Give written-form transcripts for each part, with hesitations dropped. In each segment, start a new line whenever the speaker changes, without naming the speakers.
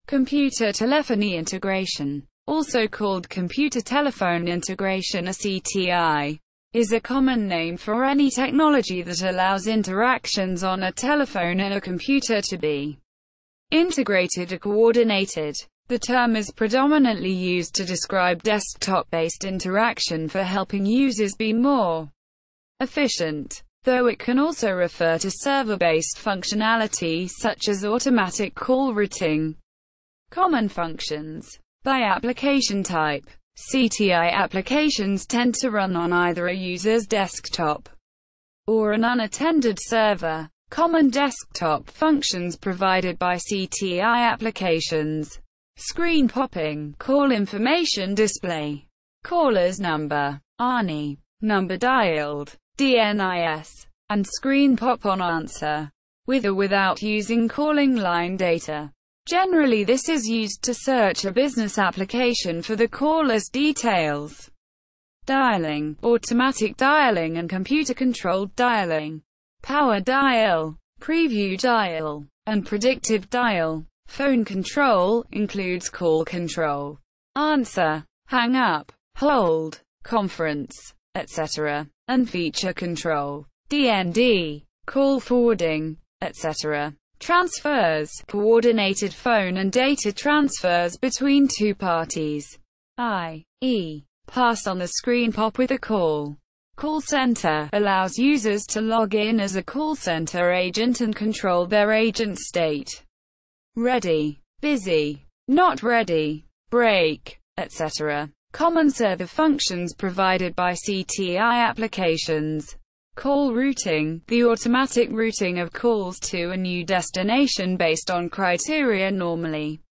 Computer telephony integration, also called computer telephone integration or CTI, is a common name for any technology that allows interactions on a telephone and a computer to be integrated or coordinated. The term is predominantly used to describe desktop-based interaction for helping users be more efficient, though it can also refer to server-based functionality such as automatic call routing. Common functions. By application type, CTI applications tend to run on either a user's desktop or an unattended server. Common desktop functions provided by CTI applications: screen popping, call information display, caller's number, ANI, number dialed, DNIS, and screen pop on answer, with or without using calling line data. Generally, this is used to search a business application for the caller's details. Dialing, automatic dialing and computer-controlled dialing. Power dial, preview dial, and predictive dial. Phone control includes call control, answer, hang up, hold, conference, etc., and feature control, DND, call forwarding, etc. Transfers, coordinated phone and data transfers between two parties, i.e., pass on the screen pop with a call. Call center allows users to log in as a call center agent and control their agent state. Ready, busy, not ready, break, etc. Common server functions provided by CTI applications. Call routing, the automatic routing of calls to a new destination based on criteria normally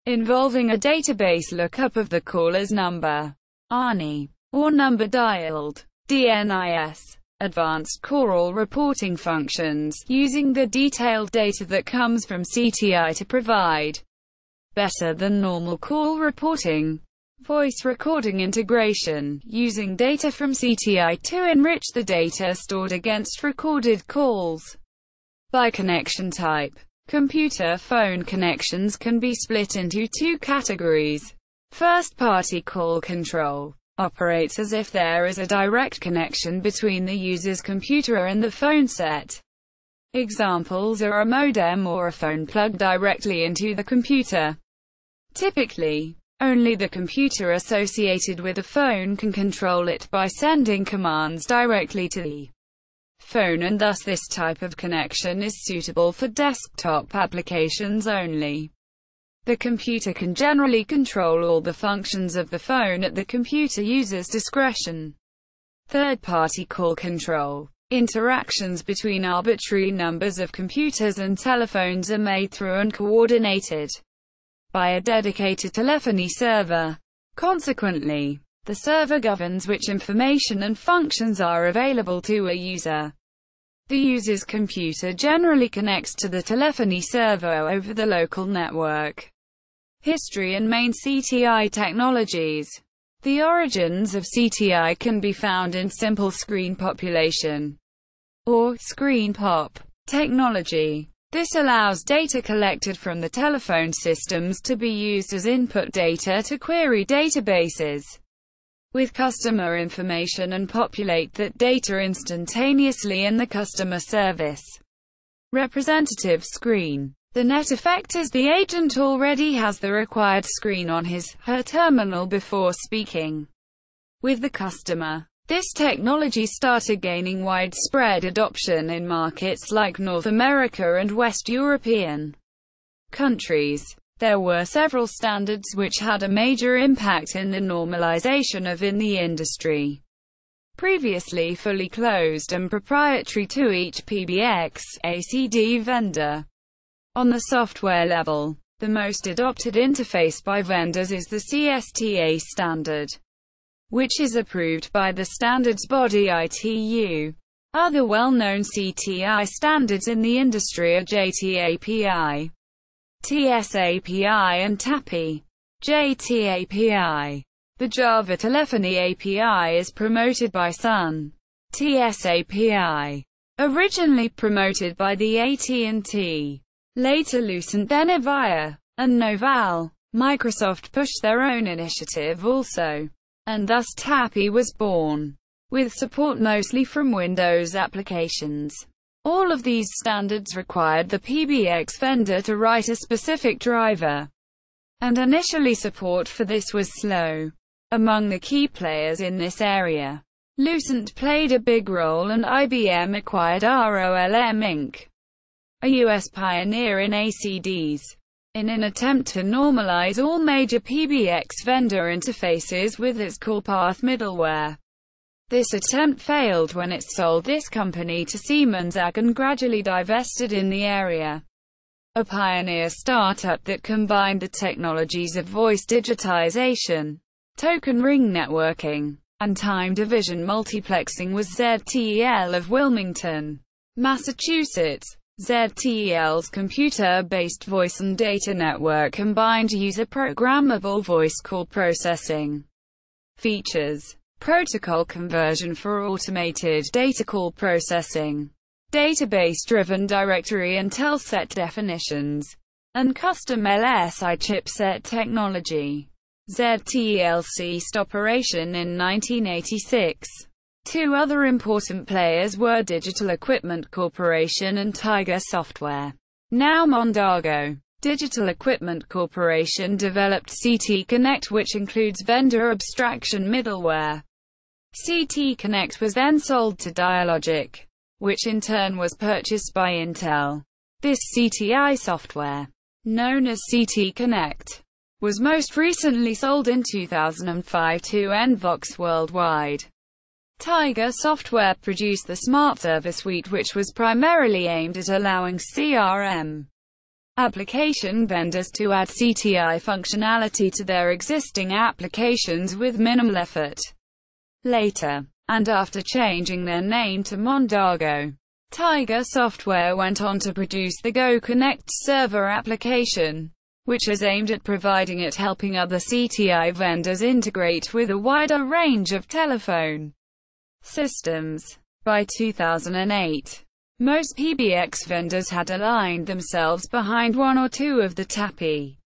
involving a database lookup of the caller's number, ANI, or number dialed, DNIS. Advanced call reporting functions, using the detailed data that comes from CTI to provide better than normal call reporting. Voice recording integration, using data from CTI to enrich the data stored against recorded calls. By connection type, computer phone connections can be split into two categories. First-party call control operates as if there is a direct connection between the user's computer and the phone set. Examples are a modem or a phone plugged directly into the computer. Typically, only the computer associated with a phone can control it by sending commands directly to the phone, and thus this type of connection is suitable for desktop applications only. The computer can generally control all the functions of the phone at the computer user's discretion. Third-party call control. Interactions between arbitrary numbers of computers and telephones are made through and coordinated by a dedicated telephony server. Consequently, the server governs which information and functions are available to a user. The user's computer generally connects to the telephony server over the local network. History and main CTI technologies. The origins of CTI can be found in simple screen population, or screen pop, technology. This allows data collected from the telephone systems to be used as input data to query databases with customer information and populate that data instantaneously in the customer service representative screen. The net effect is the agent already has the required screen on his/her terminal before speaking with the customer. This technology started gaining widespread adoption in markets like North America and West European countries. There were several standards which had a major impact in the normalization of the industry. Previously fully closed and proprietary to each PBX, ACD vendor. On the software level, the most adopted interface by vendors is the CSTA standard, which is approved by the standards body ITU. Other well-known CTI standards in the industry are JTAPI, TSAPI and TAPI. JTAPI. The Java Telephony API is promoted by Sun. TSAPI. Originally promoted by the AT&T, later Lucent then Avaya, and Novell. Microsoft pushed their own initiative also, and thus TAPI was born, with support mostly from Windows applications. All of these standards required the PBX vendor to write a specific driver, and initially support for this was slow. Among the key players in this area, Lucent played a big role, and IBM acquired ROLM Inc., a U.S. pioneer in ACDs, in an attempt to normalize all major PBX vendor interfaces with its CallPath middleware. This attempt failed when it sold this company to Siemens AG and gradually divested in the area. A pioneer startup that combined the technologies of voice digitization, token ring networking, and time division multiplexing was ZTEL of Wilmington, Massachusetts. ZTEL's computer-based voice and data network combined user-programmable voice call processing features, protocol conversion for automated data call processing, database-driven directory and telset definitions, and custom LSI chipset technology. ZTEL ceased operation in 1986. Two other important players were Digital Equipment Corporation and Tiger Software, now Mondego. Digital Equipment Corporation developed CT Connect, which includes vendor abstraction middleware. CT Connect was then sold to Dialogic, which in turn was purchased by Intel. This CTI software, known as CT Connect, was most recently sold in 2005 to Envox Worldwide. Tiger Software produced the Smart Server Suite, which was primarily aimed at allowing CRM application vendors to add CTI functionality to their existing applications with minimal effort. Later, and after changing their name to Mondego, Tiger Software went on to produce the Go Connect server application, which is aimed at providing it helping other CTI vendors integrate with a wider range of telephone systems. By 2008, most PBX vendors had aligned themselves behind one or two of the TAPI,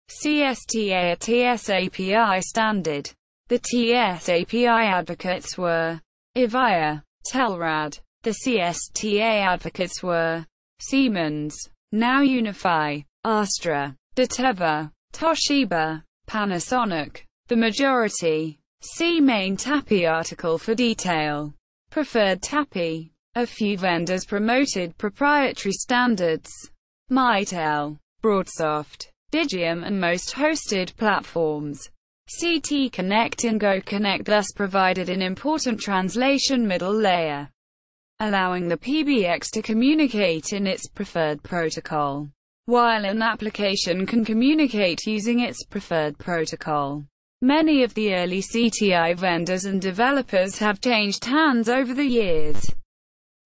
CSTA or TS-API standard. The TS-API advocates were Avaya, Telrad. The CSTA advocates were Siemens, now Unify, Astra, Dateva, Toshiba, Panasonic. The majority. See main TAPI article for detail. Preferred TAPI. A few vendors promoted proprietary standards. Mitel, Broadsoft, Digium and most hosted platforms. CT Connect and Go Connect thus provided an important translation middle layer, allowing the PBX to communicate in its preferred protocol, while an application can communicate using its preferred protocol. Many of the early CTI vendors and developers have changed hands over the years.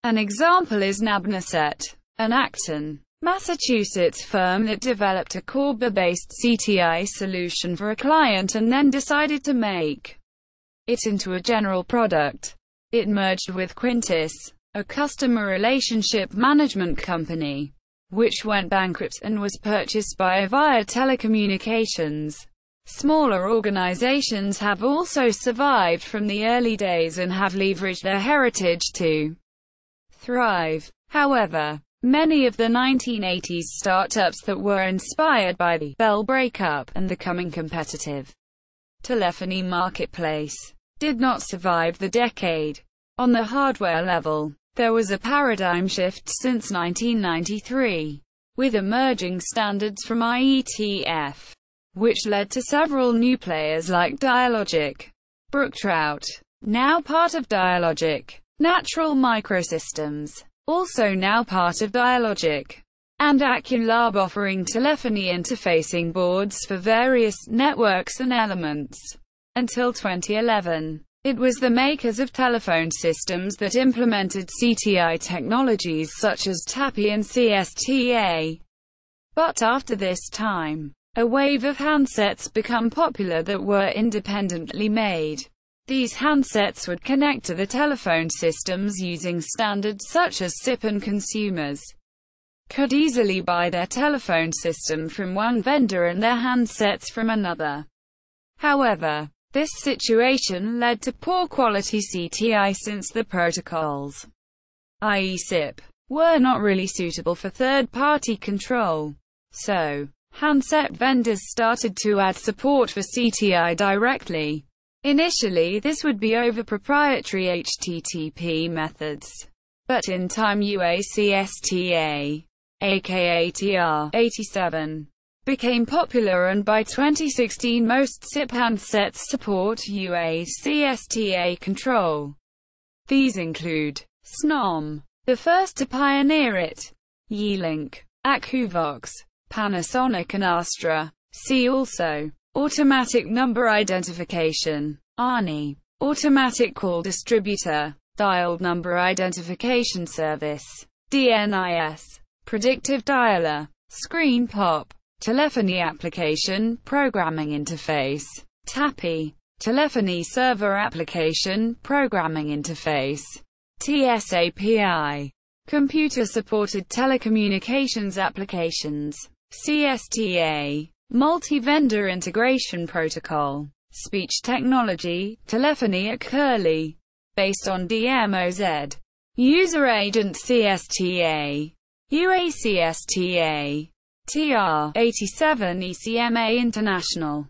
An example is Nabnaset, an Acton, Massachusetts firm that developed a CORBA-based CTI solution for a client and then decided to make it into a general product. It merged with Quintis, a customer relationship management company, which went bankrupt and was purchased by Avaya Telecommunications. Smaller organizations have also survived from the early days and have leveraged their heritage to thrive. However, many of the 1980s startups that were inspired by the Bell breakup and the coming competitive telephony marketplace did not survive the decade. On the hardware level, there was a paradigm shift since 1993, with emerging standards from IETF, which led to several new players like Dialogic, Brooktrout, now part of Dialogic, Natural Microsystems, also now part of Dialogic, and Aculab offering telephony interfacing boards for various networks and elements. Until 2011, it was the makers of telephone systems that implemented CTI technologies such as TAPI and CSTA. But after this time, a wave of handsets became popular that were independently made. These handsets would connect to the telephone systems using standards such as SIP, and consumers could easily buy their telephone system from one vendor and their handsets from another. However, this situation led to poor quality CTI since the protocols, i.e. SIP, were not really suitable for third-party control. So, handset vendors started to add support for CTI directly. Initially, this would be over proprietary HTTP methods. But in time UACSTA, aka TR-87, became popular, and by 2016 most SIP handsets support UACSTA control. These include SNOM, the first to pioneer it, Yeelink, AcuVox, Panasonic and Astra. See also automatic number identification, ANI, automatic call distributor, dialed number identification service, DNIS, predictive dialer, screen pop, telephony application programming interface, TAPI, telephony server application programming interface, TSAPI, computer-supported telecommunications applications, CSTA, multi-vendor integration protocol, speech technology, telephony at Curly, based on DMOZ, user agent CSTA, UACSTA, TR-87 ECMA International.